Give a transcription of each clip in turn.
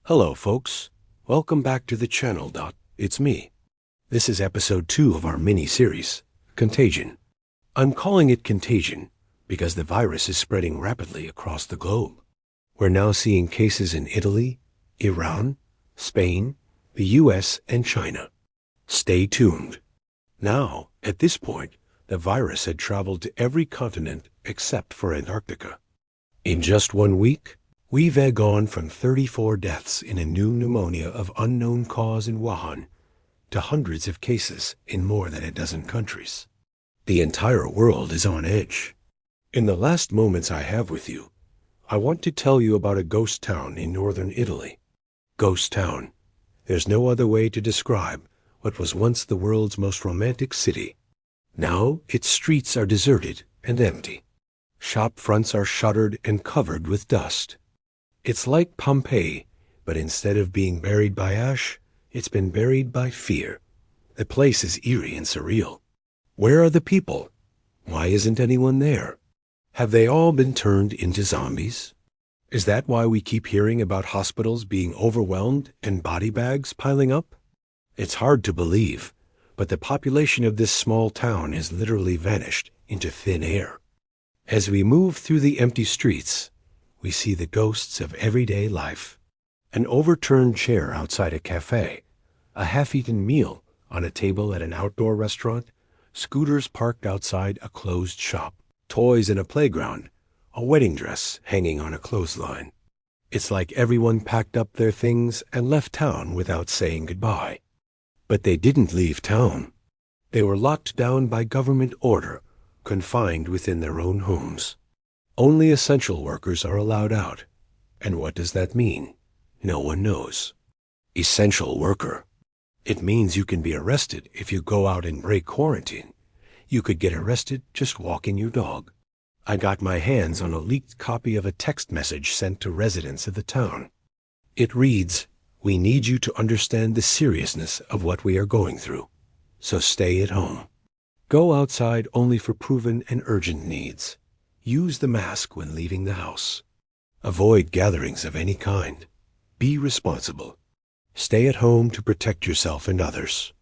Hello, folks. Welcome back to the channel. It's me. This is episode 2 of our mini-series, Contagion. I'm calling it Contagion because the virus is spreading rapidly across the globe. We're now seeing cases in Italy, Iran, Spain, the US, and China. Stay tuned. Now, at this point, the virus had traveled to every continent except for Antarctica. In just 1 week, we've gone from 34 deaths in a new pneumonia of unknown cause in Wuhan to hundreds of cases in more than a dozen countries. The entire world is on edge. In the last moments I have with you, I want to tell you about a ghost town in northern Italy. Ghost town. There's no other way to describe what was once the world's most romantic city. Now its streets are deserted and empty. Shop fronts are shuttered and covered with dust. It's like Pompeii, but instead of being buried by ash, it's been buried by fear. The place is eerie and surreal. Where are the people? Why isn't anyone there? Have they all been turned into zombies? Is that why we keep hearing about hospitals being overwhelmed and body bags piling up? It's hard to believe, but the population of this small town has literally vanished into thin air. As we move through the empty streets, we see the ghosts of everyday life. An overturned chair outside a cafe, a half-eaten meal on a table at an outdoor restaurant, scooters parked outside a closed shop, toys in a playground, a wedding dress hanging on a clothesline. It's like everyone packed up their things and left town without saying goodbye. But they didn't leave town. They were locked down by government order, confined within their own homes. Only essential workers are allowed out. And what does that mean? No one knows. Essential worker. It means you can be arrested if you go out and break quarantine. You could get arrested just walking your dog. I got my hands on a leaked copy of a text message sent to residents of the town. It reads, "We need you to understand the seriousness of what we are going through. So stay at home. Go outside only for proven and urgent needs. Use the mask when leaving the house. Avoid gatherings of any kind. Be responsible. Stay at home to protect yourself and others."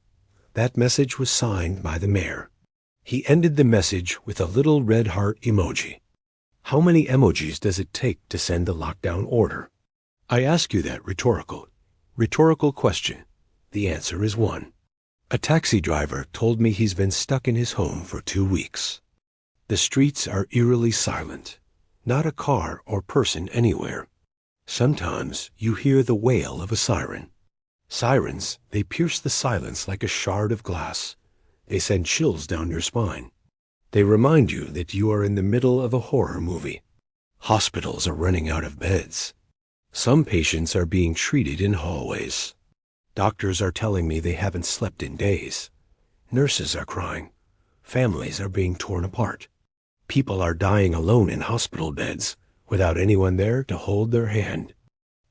That message was signed by the mayor. He ended the message with a little red heart emoji. How many emojis does it take to send a lockdown order? I ask you that rhetorical question. The answer is 1. A taxi driver told me he's been stuck in his home for 2 weeks. The streets are eerily silent. Not a car or person anywhere. Sometimes you hear the wail of a siren. Sirens, they pierce the silence like a shard of glass. They send chills down your spine. They remind you that you are in the middle of a horror movie. Hospitals are running out of beds. Some patients are being treated in hallways. Doctors are telling me they haven't slept in days. Nurses are crying. Families are being torn apart. People are dying alone in hospital beds without anyone there to hold their hand.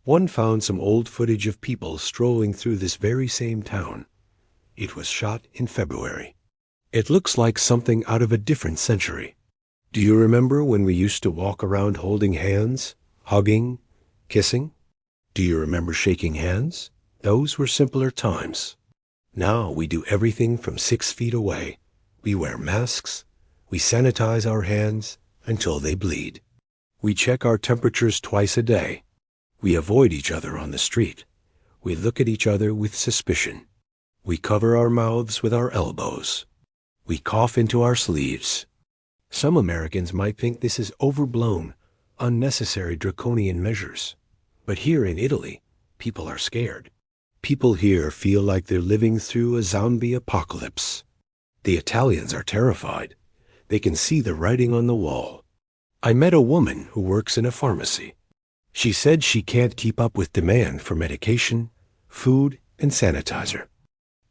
One found some old footage of people strolling through this very same town. It was shot in February. It looks like something out of a different century. Do you remember when we used to walk around holding hands, hugging, kissing? Do you remember shaking hands? Those were simpler times. Now we do everything from 6 feet away. We wear masks. We sanitize our hands until they bleed. We check our temperatures twice a day. We avoid each other on the street. We look at each other with suspicion. We cover our mouths with our elbows. We cough into our sleeves. Some Americans might think this is overblown, unnecessary draconian measures. But here in Italy, people are scared. People here feel like they're living through a zombie apocalypse. The Italians are terrified. They can see the writing on the wall. I met a woman who works in a pharmacy. She said she can't keep up with demand for medication, food, and sanitizer.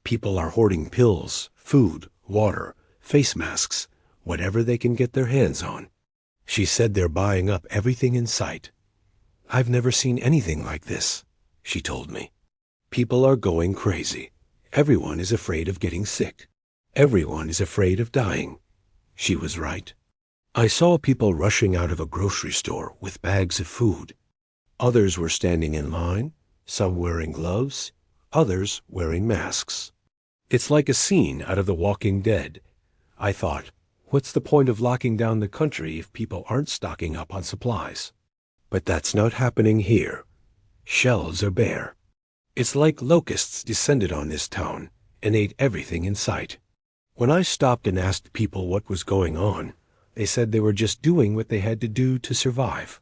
People are hoarding pills, food, water, face masks, whatever they can get their hands on. She said they're buying up everything in sight. "I've never seen anything like this," she told me. People are going crazy. Everyone is afraid of getting sick. Everyone is afraid of dying. She was right. I saw people rushing out of a grocery store with bags of food. Others were standing in line, some wearing gloves, others wearing masks. It's like a scene out of The Walking Dead. I thought, what's the point of locking down the country if people aren't stocking up on supplies? But that's not happening here. Shelves are bare. It's like locusts descended on this town and ate everything in sight. When I stopped and asked people what was going on, they said they were just doing what they had to do to survive.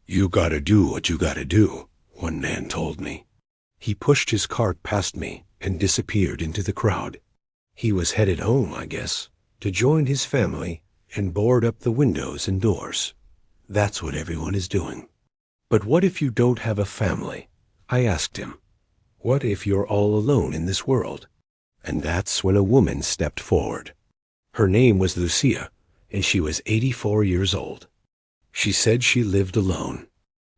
"You gotta do what you gotta do," one man told me. He pushed his cart past me and disappeared into the crowd. He was headed home, I guess, to join his family and board up the windows and doors. That's what everyone is doing. But what if you don't have a family? I asked him. What if you're all alone in this world? And that's when a woman stepped forward. Her name was Lucia, and she was 84 years old. She said she lived alone.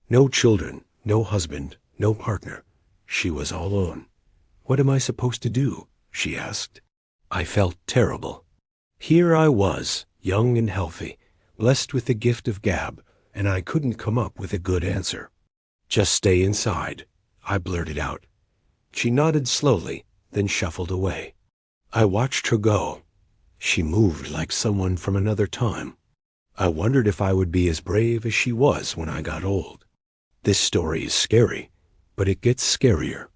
No children, no husband, no partner. She was all alone. "What am I supposed to do?" she asked. I felt terrible. Here I was, young and healthy, blessed with the gift of gab, and I couldn't come up with a good answer. "Just stay inside," I blurted out. She nodded slowly, then shuffled away. I watched her go. She moved like someone from another time. I wondered if I would be as brave as she was when I got old. This story is scary, but it gets scarier.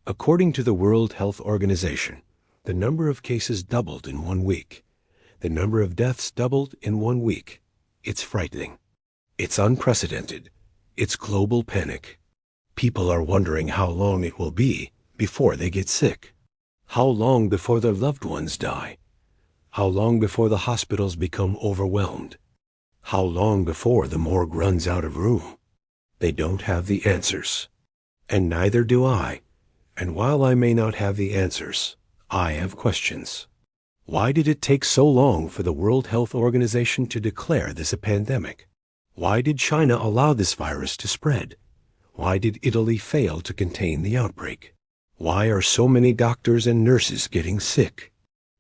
According to the World Health Organization, the number of cases doubled in 1 week. The number of deaths doubled in 1 week. It's frightening. It's unprecedented. It's global panic. People are wondering how long it will be before they get sick. How long before their loved ones die? How long before the hospitals become overwhelmed? How long before the morgue runs out of room? They don't have the answers. And neither do I. And while I may not have the answers, I have questions. Why did it take so long for the World Health Organization to declare this a pandemic? Why did China allow this virus to spread? Why did Italy fail to contain the outbreak? Why are so many doctors and nurses getting sick?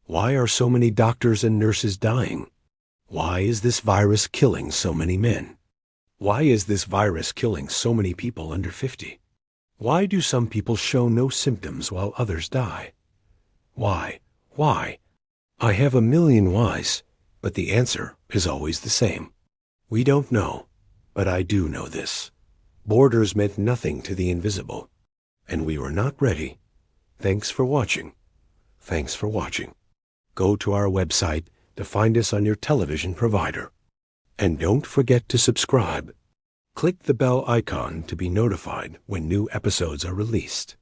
Why are so many doctors and nurses dying? Why is this virus killing so many men? Why is this virus killing so many people under 50? Why do some people show no symptoms while others die? Why? Why? I have a million whys, but the answer is always the same. We don't know, but I do know this. Borders meant nothing to the invisible, and we were not ready. Thanks for watching. Thanks for watching. Go to our website to find us on your television provider. And don't forget to subscribe. Click the bell icon to be notified when new episodes are released.